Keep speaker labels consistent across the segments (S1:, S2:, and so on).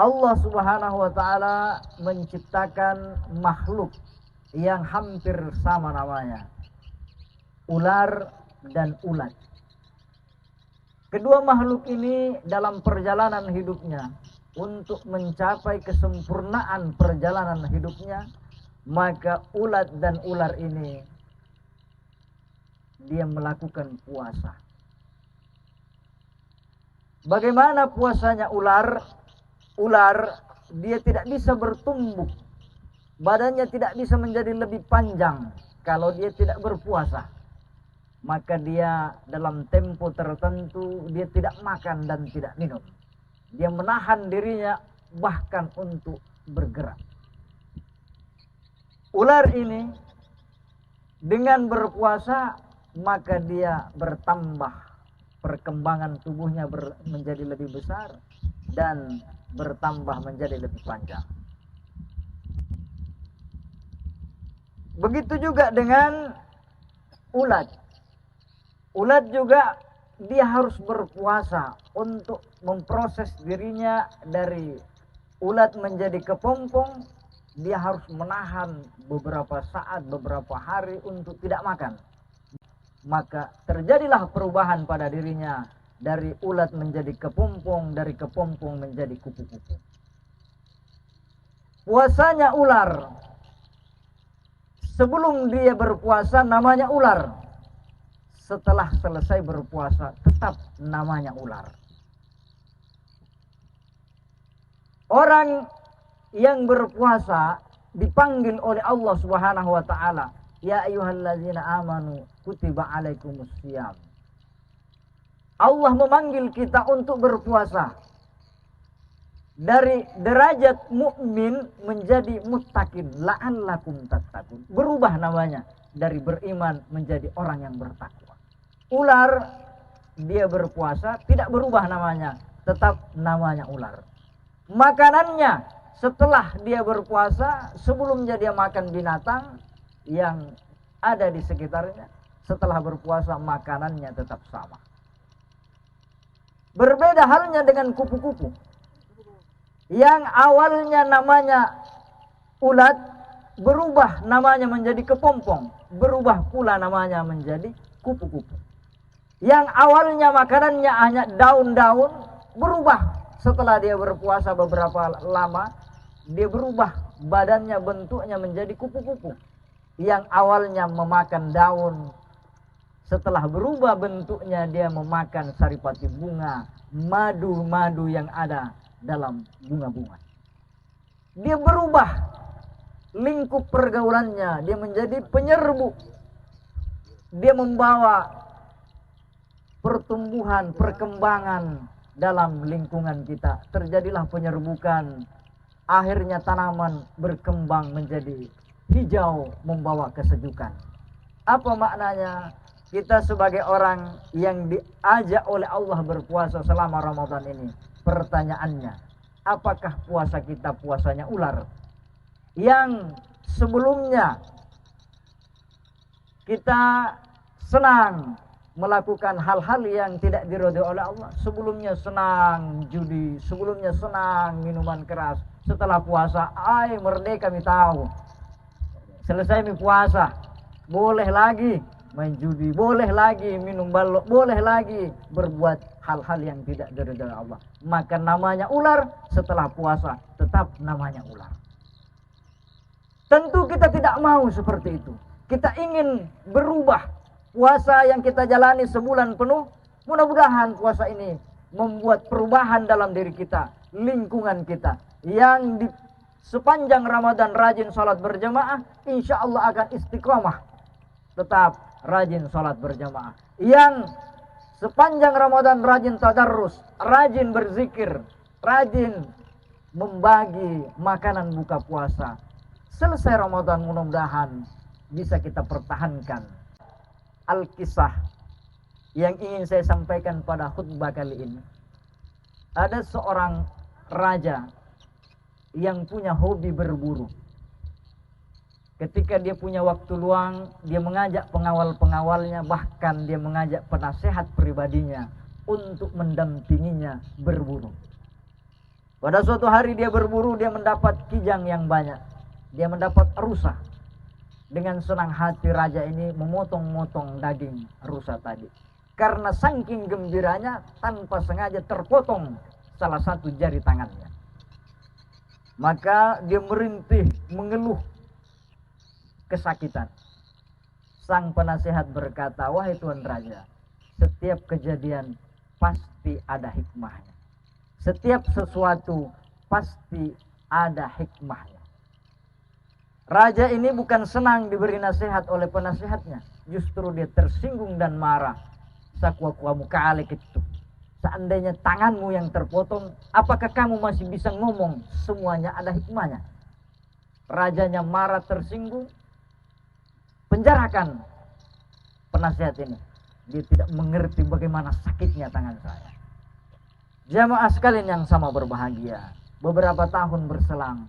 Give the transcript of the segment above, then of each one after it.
S1: Allah Subhanahu wa taala menciptakan makhluk yang hampir sama namanya, ular dan ulat. Kedua makhluk ini dalam perjalanan hidupnya, untuk mencapai kesempurnaan perjalanan hidupnya, maka ulat dan ular ini dia melakukan puasa. Bagaimana puasanya ular? Ular dia tidak bisa bertumbuh, badannya tidak bisa menjadi lebih panjang kalau dia tidak berpuasa. Maka dia dalam tempo tertentu dia tidak makan dan tidak minum. Dia menahan dirinya bahkan untuk bergerak. Ular ini dengan berpuasa maka dia bertambah, perkembangan tubuhnya menjadi lebih besar dan bertambah menjadi lebih panjang. Begitu juga dengan ulat. Ulat juga dia harus berpuasa untuk memproses dirinya dari ulat menjadi kepompong. Dia harus menahan beberapa saat, beberapa hari untuk tidak makan. Maka terjadilah perubahan pada dirinya, dari ulat menjadi kepompong, dari kepompong menjadi kupu-kupu. Puasanya ular, sebelum dia berpuasa namanya ular, setelah selesai berpuasa tetap namanya ular. Orang yang berpuasa dipanggil oleh Allah Subhanahu wa taala, ya ayyuhallazina amanu kutiba alaikumusiyam. Allah memanggil kita untuk berpuasa. Dari derajat mukmin menjadi muttaqin, la'allakum tattaqun. Berubah namanya dari beriman menjadi orang yang bertakwa. Ular dia berpuasa tidak berubah namanya, tetap namanya ular. Makanannya setelah dia berpuasa, sebelumnya dia makan binatang yang ada di sekitarnya. Setelah berpuasa makanannya tetap sama. Berbeda halnya dengan kupu-kupu. Yang awalnya namanya ulat, berubah namanya menjadi kepompong, berubah pula namanya menjadi kupu-kupu. Yang awalnya makanannya hanya daun-daun, berubah setelah dia berpuasa beberapa lama, dia berubah badannya, bentuknya menjadi kupu-kupu. Yang awalnya memakan daun, setelah berubah bentuknya dia memakan saripati bunga, madu-madu yang ada dalam bunga-bunga. Dia berubah lingkup pergaulannya, dia menjadi penyerbu. Dia membawa pertumbuhan, perkembangan dalam lingkungan kita. Terjadilah penyerbukan. Akhirnya tanaman berkembang menjadi hijau, membawa kesejukan. Apa maknanya? Kita sebagai orang yang diajak oleh Allah berpuasa selama Ramadan ini, pertanyaannya, apakah puasa kita puasanya ular? Yang sebelumnya kita senang melakukan hal-hal yang tidak diridhoi oleh Allah. Sebelumnya senang judi, sebelumnya senang minuman keras. Setelah puasa, merdeka mi tahu. Selesai mi puasa, boleh lagi main judi, boleh lagi minum balok, boleh lagi berbuat hal-hal yang tidak diridhoi Allah. Maka namanya ular, setelah puasa tetap namanya ular. Tentu kita tidak mau seperti itu. Kita ingin berubah. Puasa yang kita jalani sebulan penuh, mudah-mudahan puasa ini membuat perubahan dalam diri kita, lingkungan kita. Yang di sepanjang Ramadan rajin sholat berjamaah, insya Allah akan istiqomah, tetap rajin sholat berjamaah. Yang sepanjang Ramadan rajin tadarrus, rajin berzikir, rajin membagi makanan buka puasa. Selesai Ramadan mudah-mudahan bisa kita pertahankan. Al-kisah yang ingin saya sampaikan pada khutbah kali ini. Ada seorang raja yang punya hobi berburu. Ketika dia punya waktu luang, dia mengajak pengawal-pengawalnya, bahkan dia mengajak penasehat pribadinya untuk mendampinginya berburu. Pada suatu hari dia berburu, dia mendapat kijang yang banyak. Dia mendapat rusa. Dengan senang hati raja ini memotong-motong daging rusa tadi. Karena saking gembiranya tanpa sengaja terpotong salah satu jari tangannya. Maka dia merintih, mengeluh kesakitan. Sang penasehat berkata, wahai Tuan Raja, setiap kejadian pasti ada hikmahnya. Setiap sesuatu pasti ada hikmahnya. Raja ini bukan senang diberi nasihat oleh penasehatnya. Justru dia tersinggung dan marah. Sakwa-kwamu kalik itu. Seandainya tanganmu yang terpotong, apakah kamu masih bisa ngomong? Semuanya ada hikmahnya. Rajanya marah, tersinggung. Penjarakan penasehat ini. Dia tidak mengerti bagaimana sakitnya tangan saya. Jamaah sekalian yang sama berbahagia. Beberapa tahun berselang,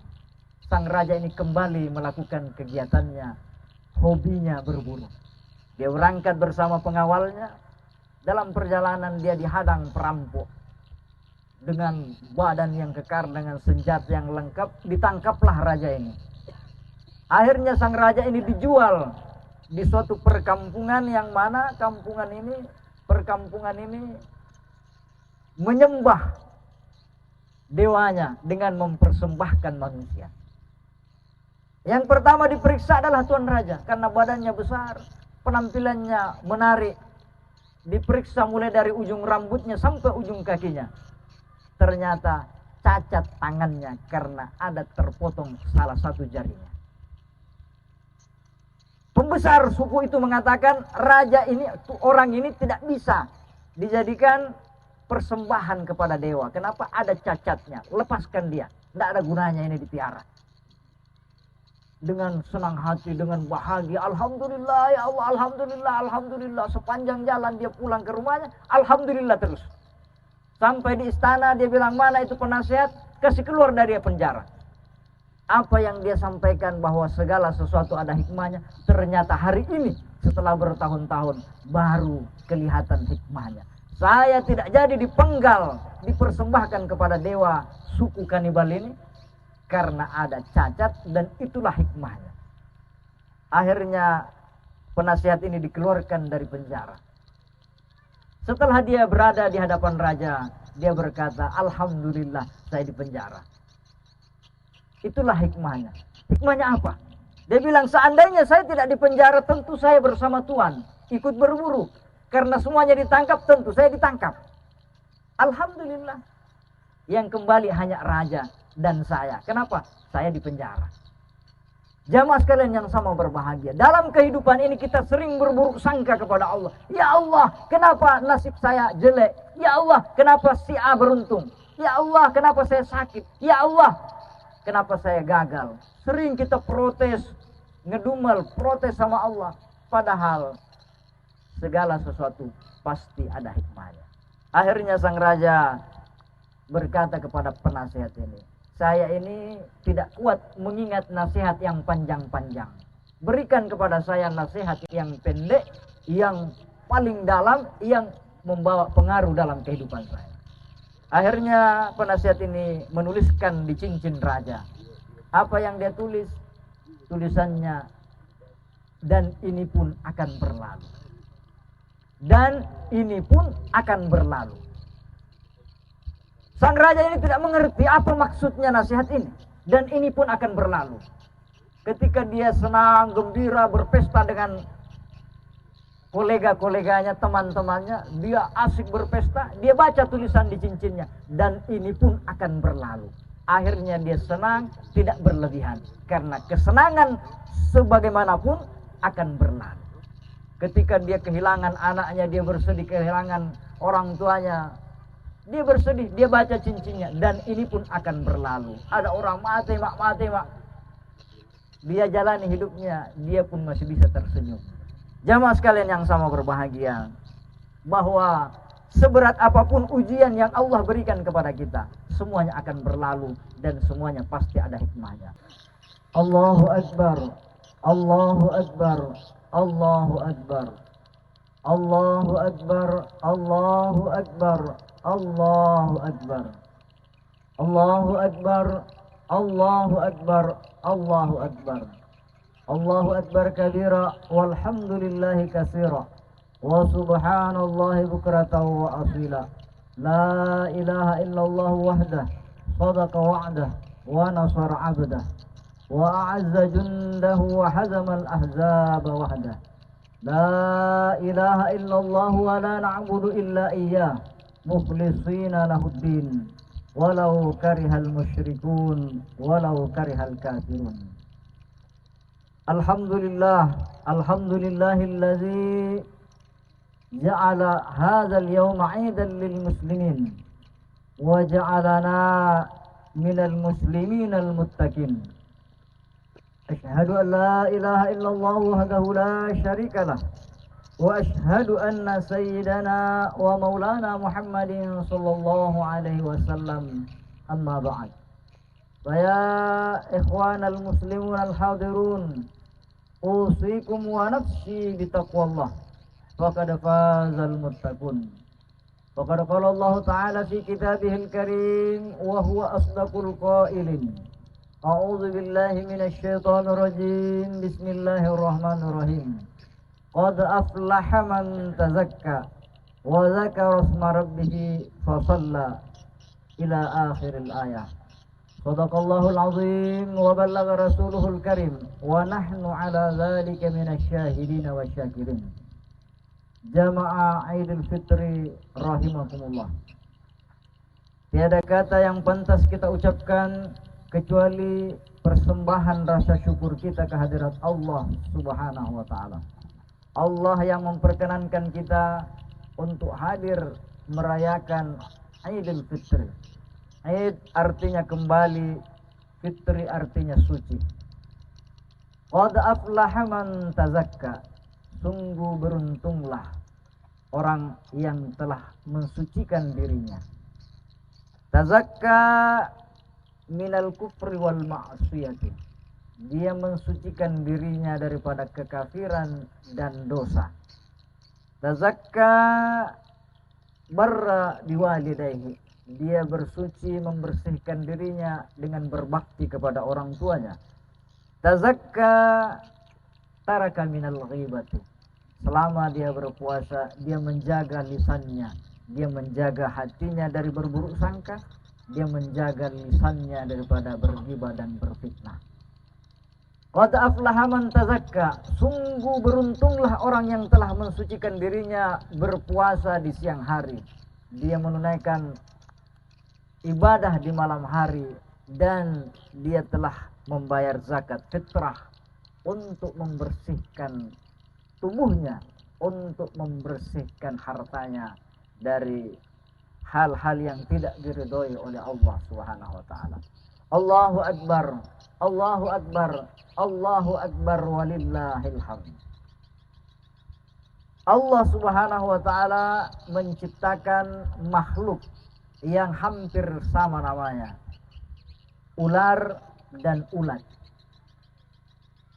S1: sang raja ini kembali melakukan kegiatannya, hobinya berburu. Dia berangkat bersama pengawalnya. Dalam perjalanan dia dihadang perampok. Dengan badan yang kekar, dengan senjata yang lengkap, ditangkaplah raja ini. Akhirnya sang raja ini dijual di suatu perkampungan yang mana perkampungan ini menyembah dewanya dengan mempersembahkan manusia. Yang pertama diperiksa adalah Tuan Raja karena badannya besar, penampilannya menarik. Diperiksa mulai dari ujung rambutnya sampai ujung kakinya. Ternyata cacat tangannya karena ada terpotong salah satu jarinya. Pembesar suku itu mengatakan orang ini tidak bisa dijadikan persembahan kepada dewa. Kenapa? Ada cacatnya. Lepaskan dia. Tidak ada gunanya ini dipiara. Dengan senang hati, dengan bahagia, alhamdulillah ya Allah, alhamdulillah, alhamdulillah. Sepanjang jalan dia pulang ke rumahnya, alhamdulillah terus. Sampai di istana dia bilang, mana itu penasehat, kasih keluar dari penjara. Apa yang dia sampaikan bahwa segala sesuatu ada hikmahnya, ternyata hari ini setelah bertahun-tahun baru kelihatan hikmahnya. Saya tidak jadi dipenggal, dipersembahkan kepada dewa suku kanibal ini karena ada cacat, dan itulah hikmahnya. Akhirnya penasihat ini dikeluarkan dari penjara. Setelah dia berada di hadapan raja, dia berkata, alhamdulillah saya di penjara. Itulah hikmahnya. Hikmahnya apa? Dia bilang, seandainya saya tidak di penjara, tentu saya bersama Tuan ikut berburu. Karena semuanya ditangkap, tentu saya ditangkap. Alhamdulillah. Yang kembali hanya raja dan saya. Kenapa? Saya di penjara. Jamaah sekalian yang sama berbahagia. Dalam kehidupan ini kita sering berburuk sangka kepada Allah. Ya Allah, kenapa nasib saya jelek? Ya Allah, kenapa si A beruntung? Ya Allah, kenapa saya sakit? Ya Allah, kenapa saya gagal? Sering kita protes, ngedumel, protes sama Allah. Padahal segala sesuatu pasti ada hikmahnya. Akhirnya sang raja berkata kepada penasehat ini, saya ini tidak kuat mengingat nasihat yang panjang-panjang. Berikan kepada saya nasihat yang pendek, yang paling dalam, yang membawa pengaruh dalam kehidupan saya. Akhirnya penasihat ini menuliskan di cincin raja. Apa yang dia tulis? Tulisannya, dan ini pun akan berlalu. Dan ini pun akan berlalu. Sang raja ini tidak mengerti apa maksudnya nasihat ini. Dan ini pun akan berlalu. Ketika dia senang, gembira, berpesta dengan kolega-koleganya, teman-temannya, dia asik berpesta, dia baca tulisan di cincinnya. Dan ini pun akan berlalu. Akhirnya dia senang, tidak berlebihan. Karena kesenangan sebagaimanapun akan berlalu. Ketika dia kehilangan anaknya, dia bersedih, kehilangan orang tuanya, dia bersedih, dia baca cincinnya, dan ini pun akan berlalu. Ada orang mati mak. Dia jalani hidupnya, dia pun masih bisa tersenyum. Jamaah sekalian yang sama berbahagia, bahwa seberat apapun ujian yang Allah berikan kepada kita, semuanya akan berlalu dan semuanya pasti ada hikmahnya. Allahu Akbar, Allahu Akbar, Allahu Akbar, Allahu Akbar, Allahu Akbar, Allahu Akbar, Allahu Akbar, Allahu Akbar, Allahu Akbar. Allahu Akbar kabira, walhamdulillahi katsira, wa subhanallahi bukratan wa asila. La ilaha illallah wahdah, sadaqa wa'dah, wa nasara 'abdah, wa a'azza jundahu wa hazama al-ahzaba wahdah. La ilaha illallah wa la na'budu illa iyyah, mukhlishina lahuddin, walau karihal musyrikun, walau karihal kafirun. Alhamdulillah, alhamdulillahilladzi ja'ala hadzal yawma 'idan lil muslimin wa ja'alana minal muslimin al muttaqin. Asyhadu an la ilaha illallah wahdahu la syarika lah, wa asyhadu anna sayyidana wa maulana Muhammadin sallallahu alaihi wasallam. Amma ba'd. Wa ya ikhwanal muslimun al hadirun, usikum wa nafsi bitaqwallah, faqad fazal muttaqun. Faqad qala Allah ta'ala fi kitabihil karim wa huwa asdaqul qailin. A'udzu billahi minasy syaithanir rajim. Bismillahirrahmanirrahim. Qad aflaha man tazakka wa dzakara isma rabbih fa shalla ila akhiril ayah. Shadaqallahul azim wa ballagha rasuluhul karim wa nahnu ala dzalika minasy syahidin wasyakirin. Jamaah Idul Fitri rahimakumullah. Tiada kata yang pantas kita ucapkan kecuali persembahan rasa syukur kita kehadirat Allah Subhanahu wa taala. Allah yang memperkenankan kita untuk hadir merayakan Idul Fitri. Id artinya kembali, fitri artinya suci. Qad aflaha man tazakka. Sungguh beruntunglah orang yang telah mensucikan dirinya. Tazakka minal kufri wal ma'siyati. Dia mensucikan dirinya daripada kekafiran dan dosa. Tazakka barra biwalidayhi. Dia bersuci, membersihkan dirinya dengan berbakti kepada orang tuanya. Tazakka taraka minal ghibati. Selama dia berpuasa, dia menjaga lisannya, dia menjaga hatinya dari berburuk sangka, dia menjaga lisannya daripada berghibah dan berfitnah. Qad aflaha man tazakka. Sungguh beruntunglah orang yang telah mensucikan dirinya berpuasa di siang hari. Dia menunaikan ibadah di malam hari dan dia telah membayar zakat fitrah untuk membersihkan tubuhnya, untuk membersihkan hartanya dari hal-hal yang tidak diridhoi oleh Allah Subhanahu wa taala. Allahu akbar, Allahu akbar, Allahu akbar walillahil hamd. Allah Subhanahu wa taala menciptakan makhluk yang hampir sama namanya, ular dan ulat.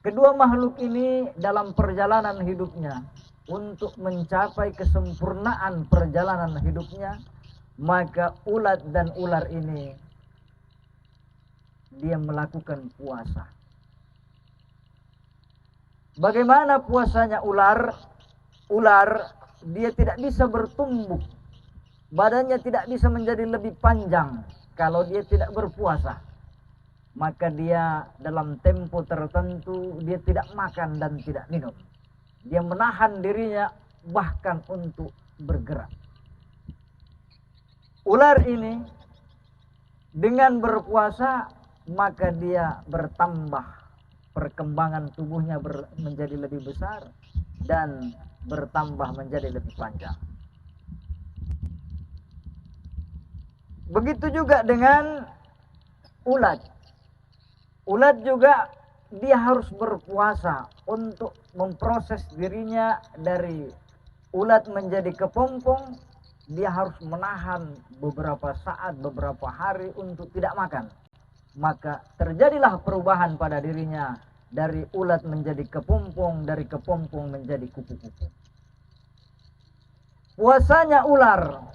S1: Kedua makhluk ini dalam perjalanan hidupnya, untuk mencapai kesempurnaan perjalanan hidupnya, maka ulat dan ular ini dia melakukan puasa. Bagaimana puasanya ular? Ular dia tidak bisa bertumbuh, badannya tidak bisa menjadi lebih panjang kalau dia tidak berpuasa. Maka dia dalam tempo tertentu dia tidak makan dan tidak minum. Dia menahan dirinya bahkan untuk bergerak. Ular ini dengan berpuasa maka dia bertambah, perkembangan tubuhnya menjadi lebih besar dan bertambah menjadi lebih panjang. Begitu juga dengan ulat. Ulat juga dia harus berpuasa untuk memproses dirinya dari ulat menjadi kepompong. Dia harus menahan beberapa saat, beberapa hari untuk tidak makan. Maka terjadilah perubahan pada dirinya, dari ulat menjadi kepompong, dari kepompong menjadi kupu-kupu. Puasanya ular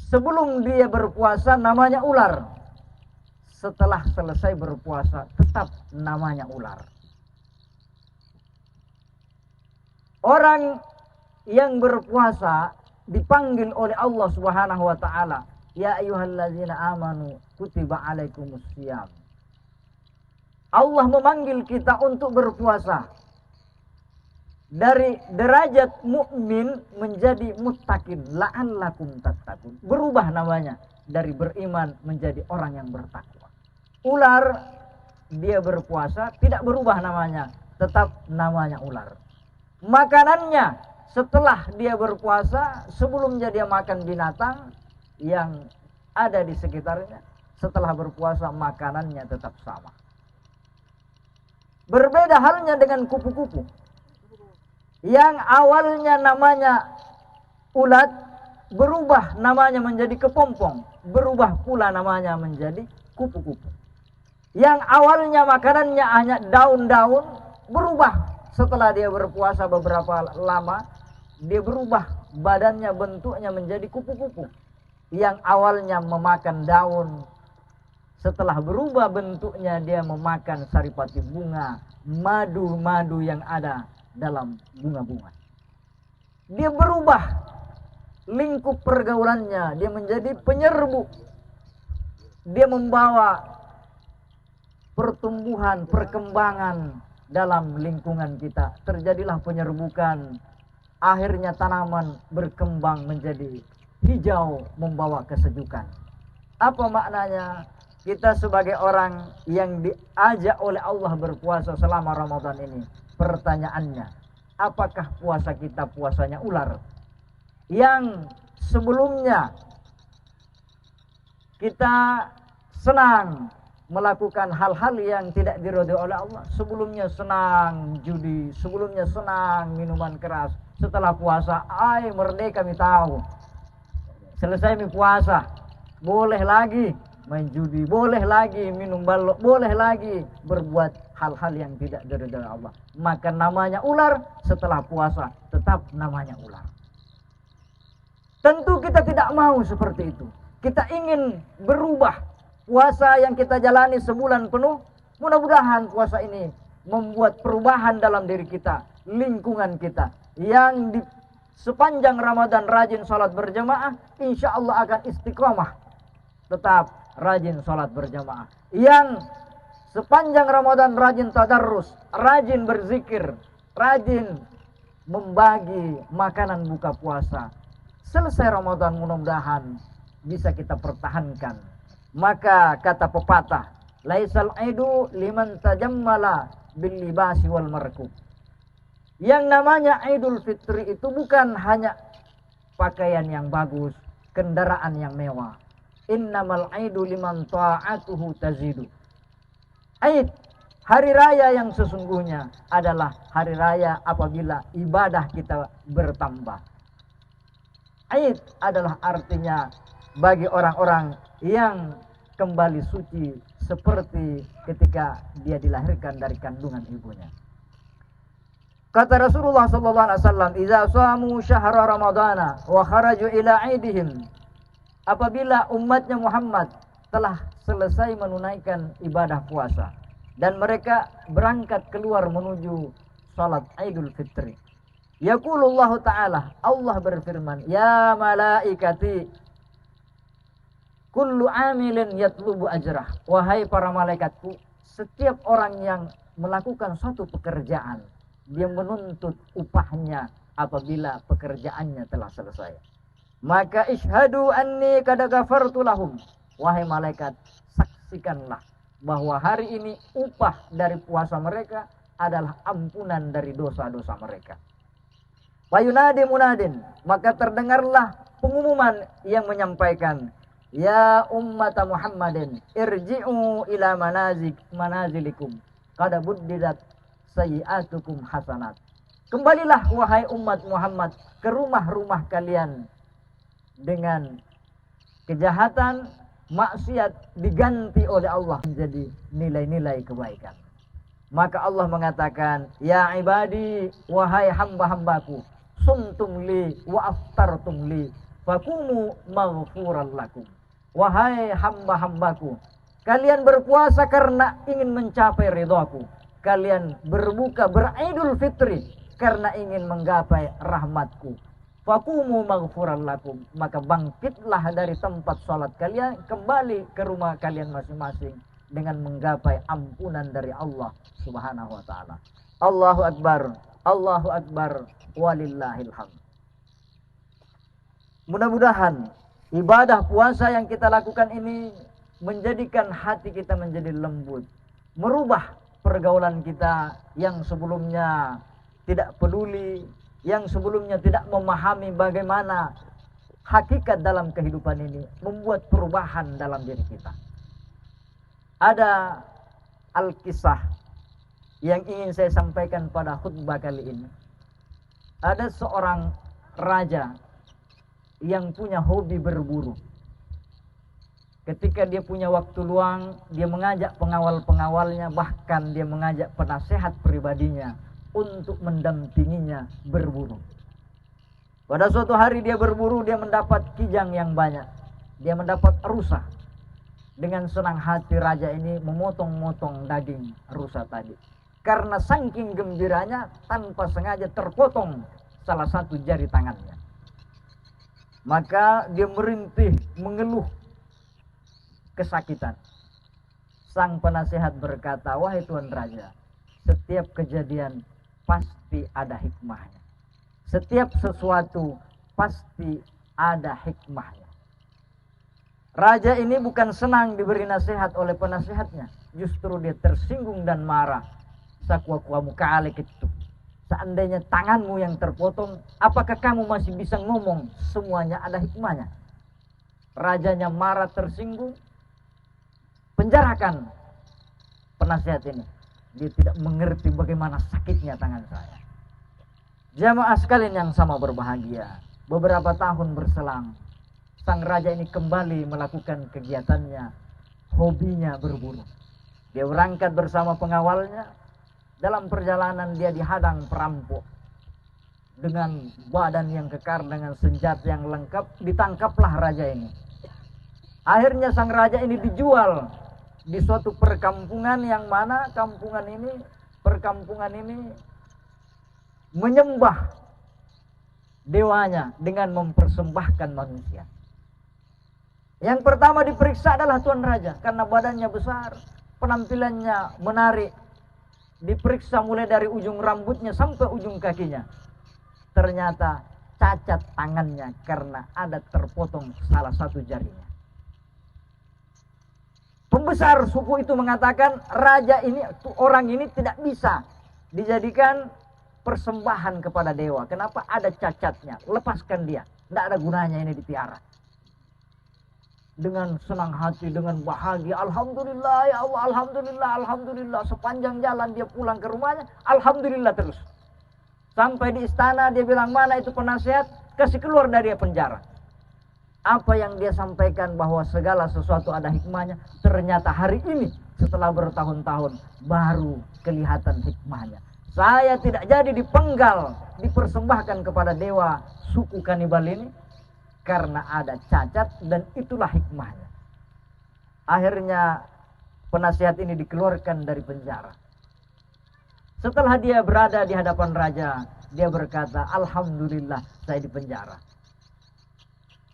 S1: sebelum dia berpuasa namanya ular. Setelah selesai berpuasa tetap namanya ular. Orang yang berpuasa dipanggil oleh Allah Subhanahu wa taala, ya ayyuhalladzina amanu kutiba alaikumusiyam. Allah memanggil kita untuk berpuasa. Dari derajat mukmin menjadi muttaqin, la'allakum tattaqun. Berubah namanya dari beriman menjadi orang yang bertakwa. Ular dia berpuasa tidak berubah namanya, tetap namanya ular. Makanannya setelah dia berpuasa, sebelumnya dia makan binatang yang ada di sekitarnya. Setelah berpuasa makanannya tetap sama. Berbeda halnya dengan kupu-kupu. Yang awalnya namanya ulat, berubah namanya menjadi kepompong, berubah pula namanya menjadi kupu-kupu. Yang awalnya makanannya hanya daun-daun, berubah setelah dia berpuasa beberapa lama, dia berubah badannya, bentuknya menjadi kupu-kupu. Yang awalnya memakan daun, setelah berubah bentuknya dia memakan saripati bunga, madu-madu yang ada dalam bunga-bunga. Dia berubah lingkup pergaulannya, dia menjadi penyerbu. Dia membawa pertumbuhan, perkembangan dalam lingkungan kita. Terjadilah penyerbukan. Akhirnya tanaman berkembang menjadi hijau, membawa kesejukan. Apa maknanya? Kita sebagai orang yang diajak oleh Allah berpuasa selama Ramadan ini, pertanyaannya, apakah puasa kita puasanya ular? Yang sebelumnya kita senang melakukan hal-hal yang tidak diridhoi oleh Allah. Sebelumnya senang judi, sebelumnya senang minuman keras. Setelah puasa, merdeka mi tahu. Selesai mi puasa, boleh lagi main judi, boleh lagi minum balok, boleh lagi berbuat hal-hal yang tidak diridhoi Allah. Maka namanya ular, setelah puasa tetap namanya ular. Tentu kita tidak mau seperti itu. Kita ingin berubah. Puasa yang kita jalani sebulan penuh, mudah-mudahan puasa ini membuat perubahan dalam diri kita, lingkungan kita. Yang di sepanjang Ramadan rajin salat berjamaah, insya Allah akan istiqomah. Tetap rajin salat berjamaah. Yang sepanjang Ramadan rajin tadarrus, rajin berzikir, rajin membagi makanan buka puasa. Selesai Ramadan mudah-mudahan bisa kita pertahankan. Maka kata pepatah, laisal aidu liman tajammala bil libasi wal markub. Yang namanya Idul Fitri itu bukan hanya pakaian yang bagus, kendaraan yang mewah. Innamal aidu liman ta'atuhu tazidu. Aid, hari raya yang sesungguhnya adalah hari raya apabila ibadah kita bertambah. Aid adalah artinya bagi orang-orang yang kembali suci seperti ketika dia dilahirkan dari kandungan ibunya. Kata Rasulullah sallallahu alaihi wasallam, "Idza shamu syahra ramadana wa kharaju ila 'idihim." Apabila umatnya Muhammad telah selesai menunaikan ibadah puasa dan mereka berangkat keluar menuju salat Idul Fitri. Yaqulullah ta'ala, Allah berfirman, "Ya malaikati, kullu amilin yatlubu ajrah." Wahai para malaikatku, setiap orang yang melakukan suatu pekerjaan, dia menuntut upahnya apabila pekerjaannya telah selesai. Maka ishhadu anni qad ghafartu lahum. Wahai malaikat, saksikanlah bahwa hari ini upah dari puasa mereka adalah ampunan dari dosa-dosa mereka. Fayunadi munadin, maka terdengarlah pengumuman yang menyampaikan, ya ummata Muhammadin, irji'u ila manazilikum qad buddidat sayyi'atukum hasanat. Kembalilah wahai umat Muhammad ke rumah-rumah kalian, dengan kejahatan, maksiat diganti oleh Allah menjadi nilai-nilai kebaikan. Maka Allah mengatakan, ya ibadi, wahai hamba-hambaku, sumtum li wa aftartum li. fakumu maghfuran lakum. Wahai hamba-hambaku, kalian berpuasa karena ingin mencapai ridhaku. Kalian berbuka beridul fitri karena ingin menggapai rahmatku. Fakumu maghfuran lakum. Maka bangkitlah dari tempat salat kalian, kembali ke rumah kalian masing-masing dengan menggapai ampunan dari Allah Subhanahu wa taala. Allahu akbar, Allahu akbar, walillahil hamd. Mudah-mudahan ibadah puasa yang kita lakukan ini menjadikan hati kita menjadi lembut, merubah pergaulan kita yang sebelumnya tidak peduli, yang sebelumnya tidak memahami bagaimana hakikat dalam kehidupan ini, membuat perubahan dalam diri kita. Ada al-kisah yang ingin saya sampaikan pada khutbah kali ini. Ada seorang raja yang punya hobi berburu. Ketika dia punya waktu luang, dia mengajak pengawal-pengawalnya, bahkan dia mengajak penasehat pribadinya untuk mendampinginya berburu. Pada suatu hari dia berburu, dia mendapat kijang yang banyak. Dia mendapat rusa. Dengan senang hati raja ini memotong-motong daging rusa tadi. Karena saking gembiranya, tanpa sengaja terpotong salah satu jari tangannya. Maka dia merintih, mengeluh kesakitan. Sang penasehat berkata, wahai Tuan Raja, setiap kejadian pasti ada hikmahnya. Setiap sesuatu pasti ada hikmahnya. Raja ini bukan senang diberi nasihat oleh penasehatnya. Justru dia tersinggung dan marah. Sakwa-kwamu kalik itu. Seandainya tanganmu yang terpotong, apakah kamu masih bisa ngomong? Semuanya ada hikmahnya. Rajanya marah, tersinggung. Penjarakan penasehat ini. Dia tidak mengerti bagaimana sakitnya tangan saya. Jamaah sekalian yang sama berbahagia. Beberapa tahun berselang, sang raja ini kembali melakukan kegiatannya, hobinya berburu. Dia berangkat bersama pengawalnya. Dalam perjalanan dia dihadang perampok. Dengan badan yang kekar, dengan senjata yang lengkap, ditangkaplah raja ini. Akhirnya sang raja ini dijual di suatu perkampungan yang mana perkampungan ini menyembah dewanya dengan mempersembahkan manusia. Yang pertama diperiksa adalah Tuan Raja karena badannya besar, penampilannya menarik. Diperiksa mulai dari ujung rambutnya sampai ujung kakinya. Ternyata cacat tangannya karena ada terpotong salah satu jarinya. Pembesar suku itu mengatakan raja ini, orang ini tidak bisa dijadikan persembahan kepada dewa. Kenapa? Ada cacatnya. Lepaskan dia. Tidak ada gunanya ini dipiara. Dengan senang hati, dengan bahagia, alhamdulillah ya Allah, alhamdulillah, alhamdulillah. Sepanjang jalan dia pulang ke rumahnya, alhamdulillah terus. Sampai di istana dia bilang, mana itu penasehat, kasih keluar dari penjara. Apa yang dia sampaikan bahwa segala sesuatu ada hikmahnya, ternyata hari ini setelah bertahun-tahun baru kelihatan hikmahnya. Saya tidak jadi dipenggal, dipersembahkan kepada dewa suku kanibal ini karena ada cacat, dan itulah hikmahnya. Akhirnya penasihat ini dikeluarkan dari penjara. Setelah dia berada di hadapan raja, dia berkata, alhamdulillah saya di penjara.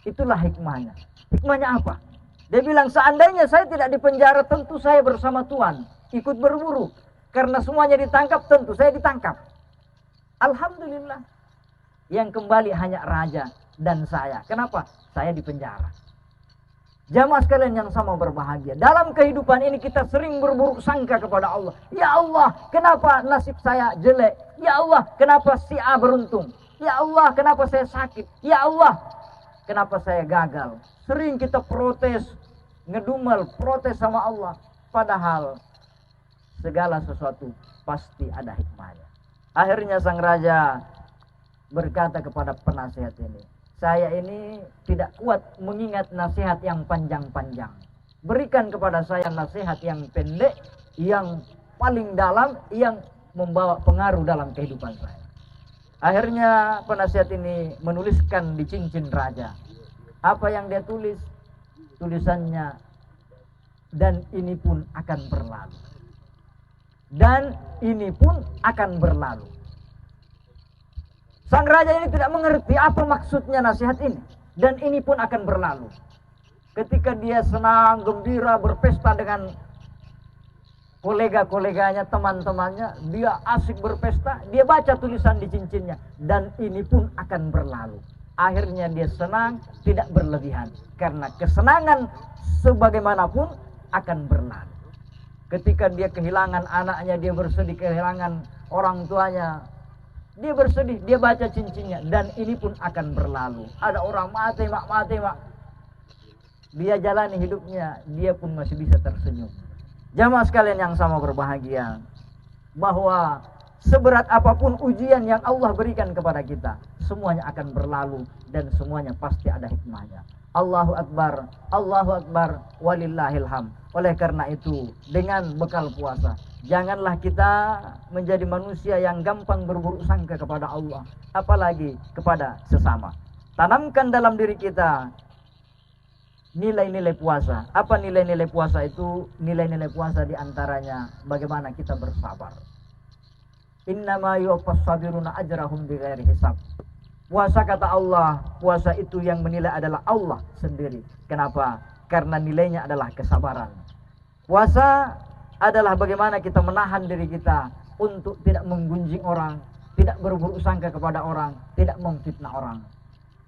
S1: Itulah hikmahnya. Hikmahnya apa? Dia bilang, seandainya saya tidak di penjara, tentu saya bersama Tuhan ikut berburu. Karena semuanya ditangkap, tentu saya ditangkap. Alhamdulillah. Yang kembali hanya raja dan saya. Kenapa? Saya di penjara. Jamaah sekalian yang sama berbahagia. Dalam kehidupan ini kita sering berburuk sangka kepada Allah. Ya Allah, kenapa nasib saya jelek? Ya Allah, kenapa si A beruntung? Ya Allah, kenapa saya sakit? Ya Allah, kenapa saya gagal? Sering kita protes, ngedumel, protes sama Allah. Padahal segala sesuatu pasti ada hikmahnya. Akhirnya sang raja berkata kepada penasehat ini, saya ini tidak kuat mengingat nasihat yang panjang-panjang. Berikan kepada saya nasihat yang pendek, yang paling dalam, yang membawa pengaruh dalam kehidupan saya. Akhirnya penasehat ini menuliskan di cincin raja, Apa yang dia tulis? Tulisannya, dan ini pun akan berlalu. Dan ini pun akan berlalu. Sang raja ini tidak mengerti apa maksudnya nasihat ini. Dan ini pun akan berlalu. Ketika dia senang, gembira, berpesta dengan kolega-koleganya, teman-temannya, dia asik berpesta, dia baca tulisan di cincinnya. Dan ini pun akan berlalu. Akhirnya dia senang, tidak berlebihan. Karena kesenangan sebagaimanapun akan berlalu. Ketika dia kehilangan anaknya, dia bersedih, kehilangan orang tuanya, dia bersedih, dia baca cincinnya, dan ini pun akan berlalu. Ada orang mati mak, dia jalani hidupnya, dia pun masih bisa tersenyum. Jamaah sekalian yang sama berbahagia, bahwa seberat apapun ujian yang Allah berikan kepada kita, semuanya akan berlalu dan semuanya pasti ada hikmahnya. Allahu Akbar, walillahil hamd. Oleh karena itu, dengan bekal puasa, janganlah kita menjadi manusia yang gampang berburuk sangka kepada Allah, apalagi kepada sesama. Tanamkan dalam diri kita nilai-nilai puasa. Apa nilai-nilai puasa itu? Nilai-nilai puasa diantaranya bagaimana kita bersabar. Innama yuwaffas sabiruna ajrahum bighairi hisab. Puasa, kata Allah, puasa itu yang menilai adalah Allah sendiri. Kenapa? Karena nilainya adalah kesabaran. Puasa adalah bagaimana kita menahan diri kita untuk tidak menggunjing orang, tidak berburuk sangka kepada orang, tidak memfitnah orang.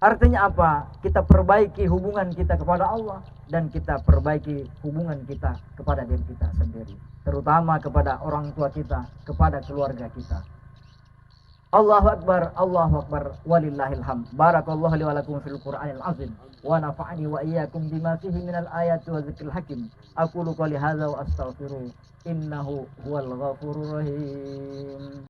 S1: Artinya apa? Kita perbaiki hubungan kita kepada Allah dan kita perbaiki hubungan kita kepada diri kita sendiri, terutama kepada orang tua kita, kepada keluarga kita. Allahu Akbar, walillahil hamd. Barakallahu li wa lakum fil Qur'anil azim wa nafa'ani wa iyyakum bima fihi minal ayati wa dzikril hakim. Aqulu qouli hadza wa astaghfiru innahu huwal ghafurur rahim.